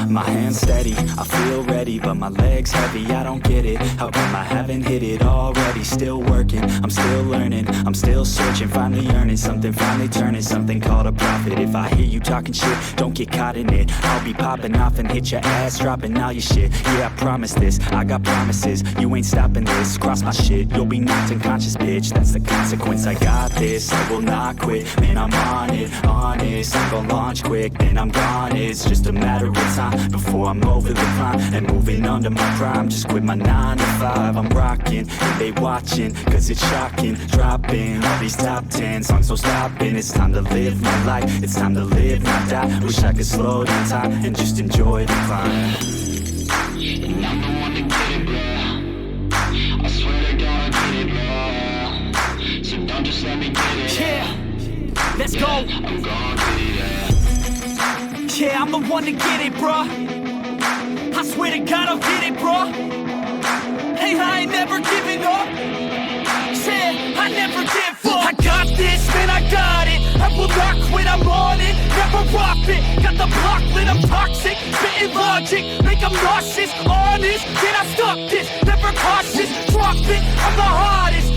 My hands steady, I feel ready, but my legs heavy, I don't get it. How come I haven't hit it already? Still working, I'm still learning, I'm still searching, finally earning something, finally turning something called a profit. If I hear you talking shit, don't get caught in it. I'll be popping off and hit your ass, dropping all your shit. Yeah, I promise this, I got promises, you ain't stopping this. Cross my shit, you'll be knocked unconscious, bitch. That's the consequence, I got this, I will not quit. Man, I'm on it, honest, I'm gon' launch quick, then I'm gone. It's just a matter of time before I'm over the climb and moving under my prime. Just quit my 9 to 5, I'm rocking, and they watching, cause it's shocking. Dropping all these top 10 songs, so stopping. It's time to live my life, it's time to live, not die. Wish I could slow down time and just enjoy the climb. And I'm the one to get it, bro. I swear to God I get it, bro. So don't just let me get it. Yeah, let's go. I'm gon' get it, yeah. Yeah, I'm the one to get it, bro. I swear to God I'll get it, bro. Hey, I ain't never giving up. Yeah, I never give up. I got this, man, I got it. I will not quit, I'm on it. Never off it. Got the block lit, I'm toxic. Spitting logic, make them nauseous. Honest, can I stop this? Never cautious, drop it, I'm the hardest.